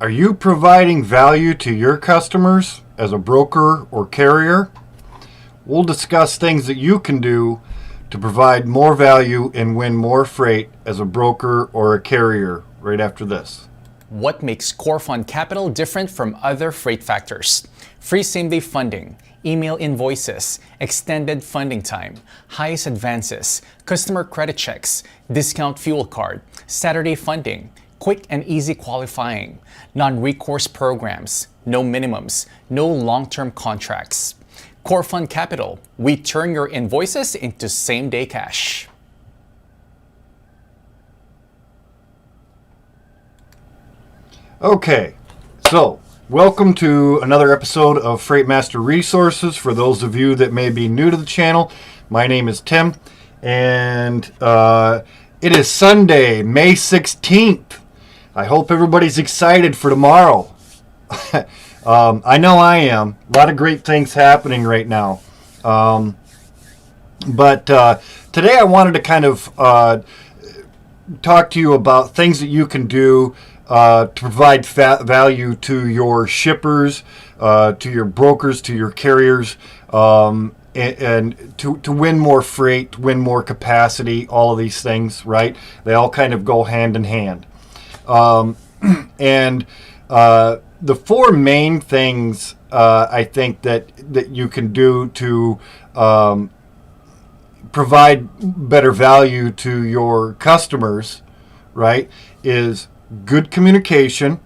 Are you providing value to your customers as a broker or carrier? We'll discuss things that you can do to provide more value and win more freight as a broker or a carrier right after this. What makes CoreFund Capital different from other freight factors? Free same-day funding, email invoices, extended funding time, highest advances, customer credit checks, discount fuel card, Saturday funding, quick and easy qualifying, non-recourse programs, no minimums, no long-term contracts. CoreFund Capital, we turn your invoices into same-day cash. Okay, so welcome to another episode of Freight Master Resources. For those of you that may be new to the channel, my name is Tim, and it is Sunday, May 16th. I hope everybody's excited for tomorrow. I know I am. A lot of great things happening right now. But today I wanted to kind of talk to you about things that you can do to provide value to your shippers, to your brokers, to your carriers, and to win more freight, to win more capacity, all of these things, right? They all kind of go hand in hand. And the four main things I think that you can do to provide better value to your customers, right, is good communication,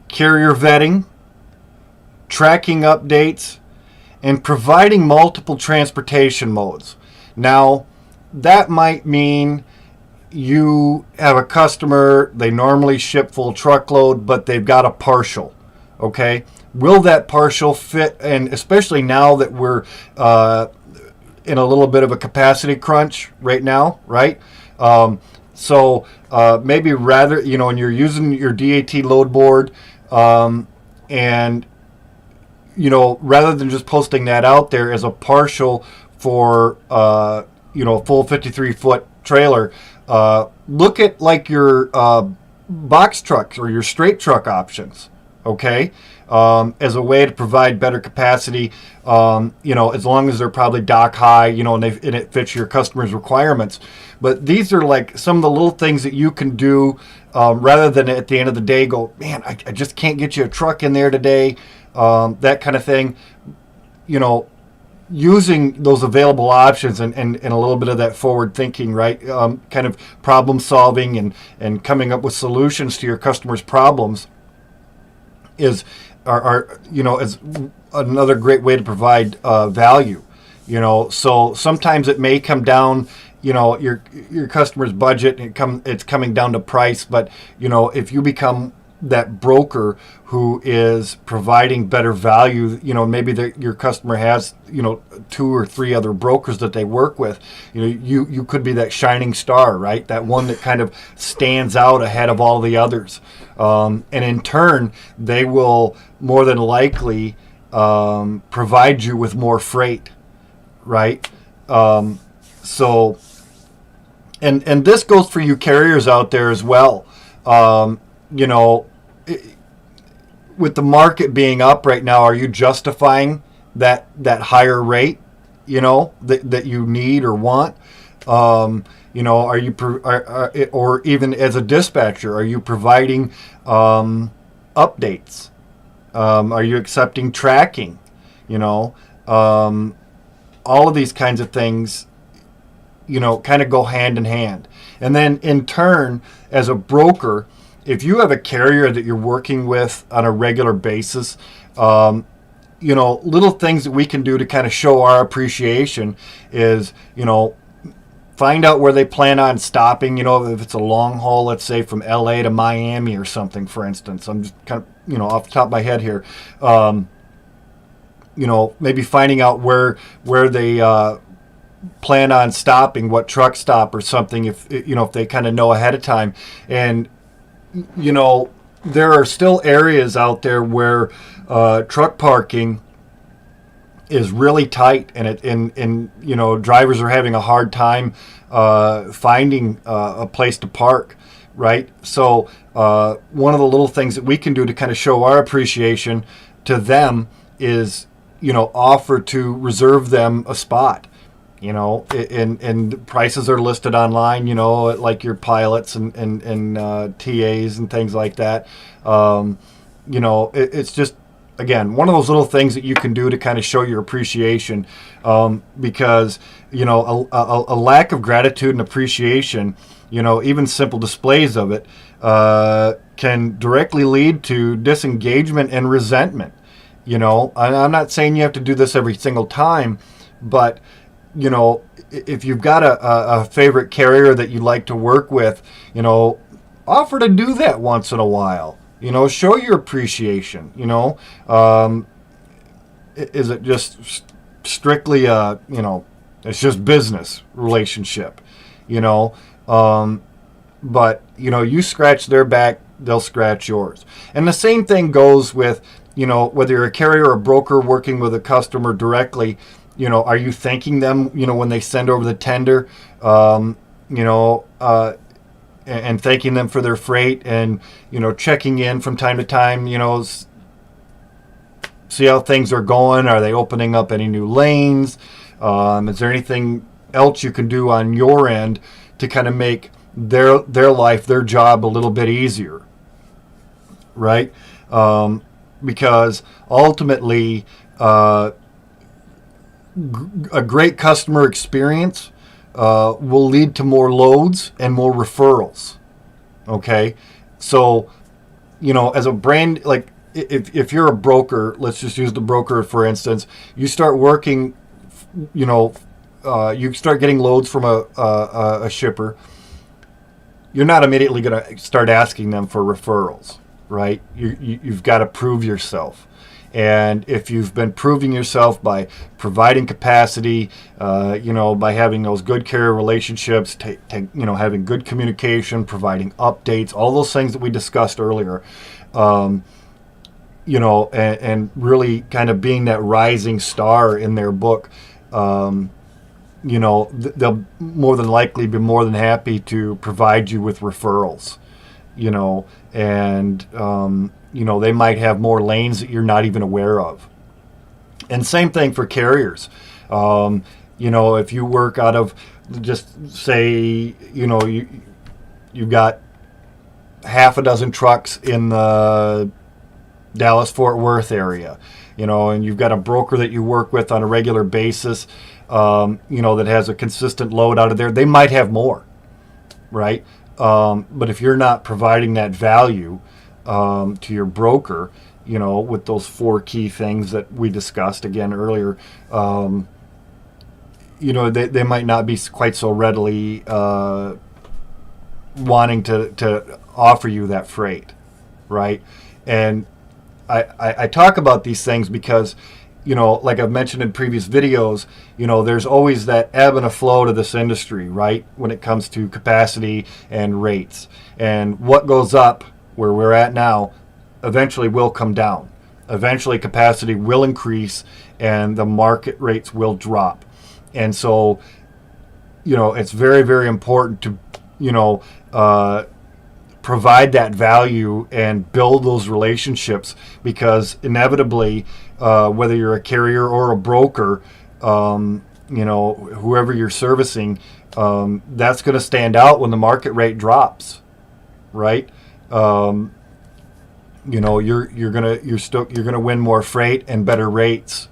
carrier vetting, tracking updates, and providing multiple transportation modes. Now, that might mean you have a customer, they normally ship full truckload, but they've got a partial, okay? Will that partial fit? And especially now that we're in a little bit of a capacity crunch right now, right? So maybe rather, when you're using your DAT load board, and, rather than just posting that out there as a partial for, a full 53-foot trailer, look at like your box trucks or your straight truck options, okay? As a way to provide better capacity, as long as they're probably dock high, and it fits your customers' requirements. But these are like some of the little things that you can do rather than at the end of the day go, man, I just can't get you a truck in there today, that kind of thing. Using those available options and a little bit of that forward thinking, right? Kind of problem solving and coming up with solutions to your customers' problems is another great way to provide value. So sometimes it may come down, your customer's budget, it's coming down to price, but if you become that broker who is providing better value, maybe your customer has, 2 or 3 other brokers that they work with, you could be that shining star, right? That one that kind of stands out ahead of all the others. And in turn, they will more than likely provide you with more freight, right? So, and this goes for you carriers out there as well. With the market being up right now, are you justifying that higher rate, that you need or want? Are you, or even as a dispatcher, are you providing updates? Are you accepting tracking? All of these kinds of things, kind of go hand in hand. And then in turn, as a broker, if you have a carrier that you're working with on a regular basis, little things that we can do to kind of show our appreciation is, find out where they plan on stopping, if it's a long haul, let's say from LA to Miami or something, for instance. I'm just kind of, off the top of my head here. Maybe finding out where they plan on stopping, what truck stop or something, if they kind of know ahead of time. And there are still areas out there where truck parking is really tight, and drivers are having a hard time finding a place to park. right? So one of the little things that we can do to kind of show our appreciation to them is, offer to reserve them a spot. And prices are listed online, like your pilots and TAs and things like that. It's just, again, one of those little things that you can do to kind of show your appreciation, because, a lack of gratitude and appreciation, even simple displays of it, can directly lead to disengagement and resentment. I'm not saying you have to do this every single time, but if you've got a favorite carrier that you like to work with, offer to do that once in a while. Show your appreciation. Is it just strictly it's just business relationship, but you scratch their back, they'll scratch yours. And the same thing goes with, whether you're a carrier or a broker working with a customer directly. Are you thanking them, when they send over the tender, and thanking them for their freight, and, checking in from time to time, see how things are going. Are they opening up any new lanes? Is there anything else you can do on your end to kind of make their life, their job a little bit easier, right? Because ultimately, a great customer experience will lead to more loads and more referrals. Okay, so as a brand, like if you're a broker, let's just use the broker for instance. You start working, you start getting loads from a shipper. You're not immediately going to start asking them for referrals, right? You've got to prove yourself. And if you've been proving yourself by providing capacity, by having those good carrier relationships, having good communication, providing updates, all those things that we discussed earlier, and really kind of being that rising star in their book, they'll more than likely be more than happy to provide you with referrals, and they might have more lanes that you're not even aware of. And same thing for carriers. If you work out of, just say, you've got half a dozen trucks in the Dallas-Fort Worth area, and you've got a broker that you work with on a regular basis, that has a consistent load out of there, they might have more, right? But if you're not providing that value to your broker, with those 4 key things that we discussed again earlier, they might not be quite so readily wanting to offer you that freight, right? And I talk about these things because, like I've mentioned in previous videos, there's always that ebb and a flow to this industry, right? When it comes to capacity and rates. And what goes up where we're at now eventually will come down. Eventually capacity will increase and the market rates will drop. And so, it's very, very important to, provide that value and build those relationships, because inevitably, whether you're a carrier or a broker, whoever you're servicing, that's going to stand out when the market rate drops, right? You're gonna win more freight and better rates.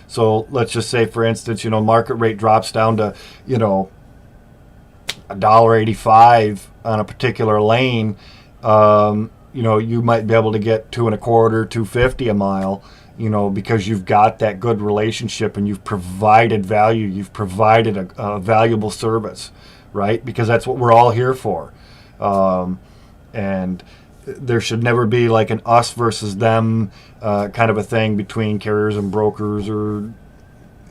So let's just say, for instance, market rate drops down to $1.85 on a particular lane. You might be able to get $2.25, $2.50 a mile, because you've got that good relationship and you've provided value, you've provided a valuable service, right? Because that's what we're all here for. And there should never be like an us versus them kind of a thing between carriers and brokers, or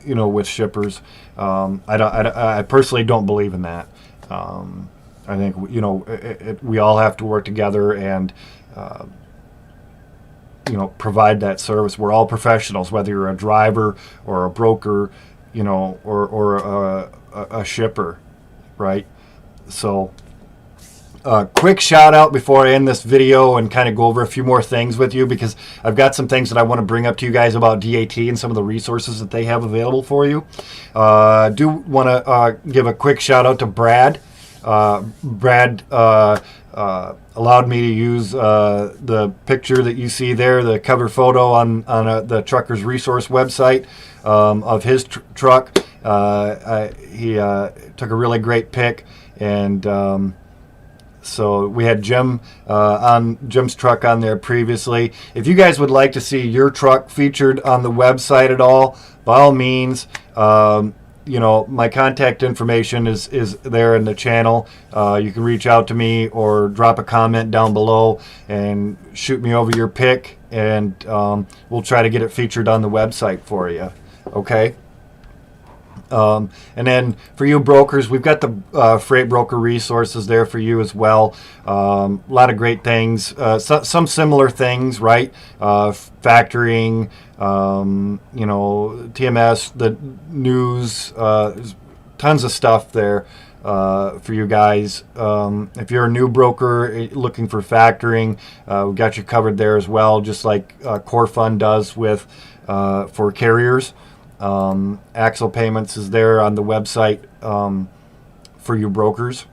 with shippers. I personally don't believe in that. I think we all have to work together and provide that service. We're all professionals, whether you're a driver or a broker, or a shipper, right? So quick shout out before I end this video and kind of go over a few more things with you, because I've got some things that I want to bring up to you guys about DAT and some of the resources that they have available for you. I do want to give a quick shout out to Brad. Brad allowed me to use the picture that you see there, the cover photo on the Truckers Resource website of his truck. He took a really great pic, and so we had Jim on Jim's truck on there previously. If you guys would like to see your truck featured on the website at all, by all means, my contact information is there in the channel. You can reach out to me or drop a comment down below and shoot me over your pic, and we'll try to get it featured on the website for you. Okay? And then for you brokers, we've got the freight broker resources there for you as well. A lot of great things, some similar things, right? Factoring, TMS, the news, tons of stuff there for you guys. If you're a new broker looking for factoring, we've got you covered there as well, just like CoreFund does with for carriers. Axle Payments is there on the website for you brokers.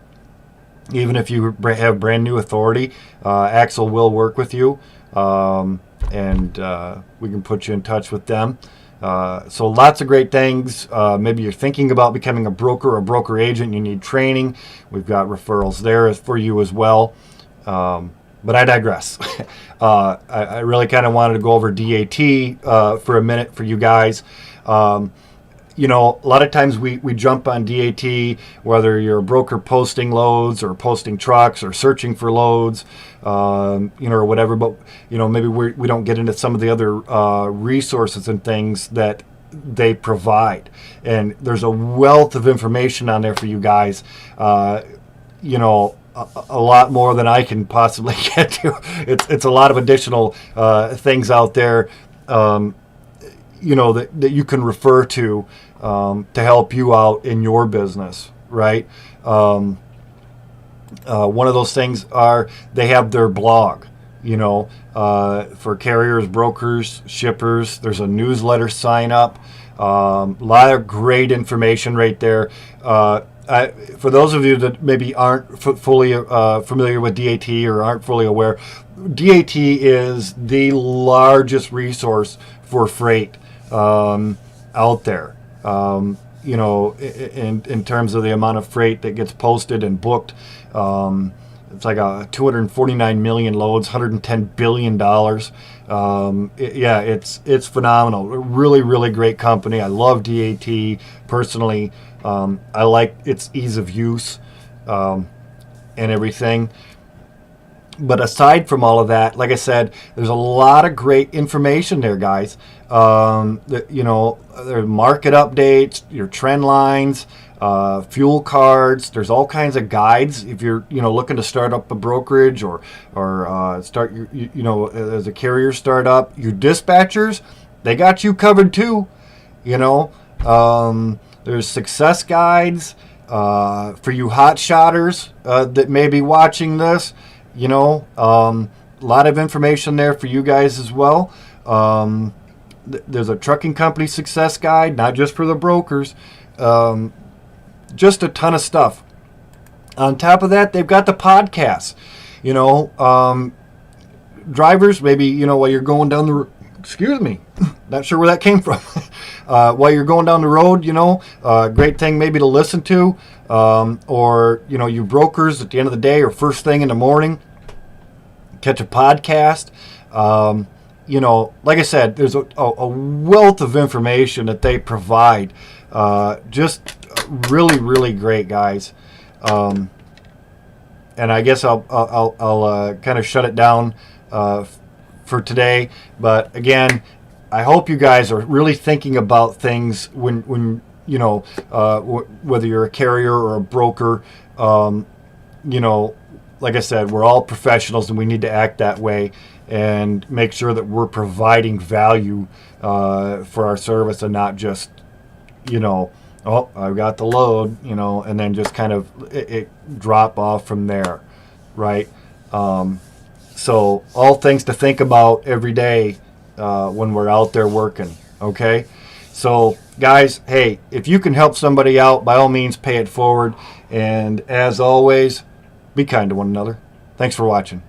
Even if you have brand new authority, Axle will work with you, and we can put you in touch with them. So lots of great things. Maybe you're thinking about becoming a broker or a broker agent, you need training. We've got referrals there for you as well. But I digress. I really kind of wanted to go over DAT for a minute for you guys. A lot of times we jump on DAT, whether you're a broker posting loads or posting trucks or searching for loads, or whatever. But, maybe we don't get into some of the other resources and things that they provide. And there's a wealth of information on there for you guys. A lot more than I can possibly get to. It's a lot of additional things out there, that you can refer to help you out in your business, right? One of those things are they have their blog, for carriers, brokers, shippers. There's a newsletter sign up. A lot of great information right there. For those of you that maybe aren't fully familiar with DAT or aren't fully aware, DAT is the largest resource for freight out there. In terms of the amount of freight that gets posted and booked, it's like 249 million loads, $110 billion. It's phenomenal. Really, really great company. I love DAT personally. I like its ease of use and everything. But aside from all of that, like I said, there's a lot of great information there, guys. There's market updates, your trend lines, fuel cards. There's all kinds of guides if you're looking to start up a brokerage or start as a carrier startup. Your dispatchers, they got you covered too. There's success guides for you hot shotters that may be watching this. A lot of information there for you guys as well. There's a trucking company success guide, not just for the brokers. Just a ton of stuff. On top of that, they've got the podcasts. Drivers, maybe, while you're going down the excuse me, not sure where that came from. While you're going down the road, great thing maybe to listen to. Or, you brokers at the end of the day or first thing in the morning, catch a podcast. Like I said, there's a wealth of information that they provide. Just really, really great, guys. And I guess I'll kind of shut it down for today. But again, I hope you guys are really thinking about things when whether you're a carrier or a broker. Like I said, we're all professionals and we need to act that way and make sure that we're providing value for our service and not just, I've got the load, and then just kind of it drop off from there. right? So all things to think about every day when we're out there working, okay? So guys, hey, if you can help somebody out, by all means, pay it forward. And as always, be kind to one another. Thanks for watching.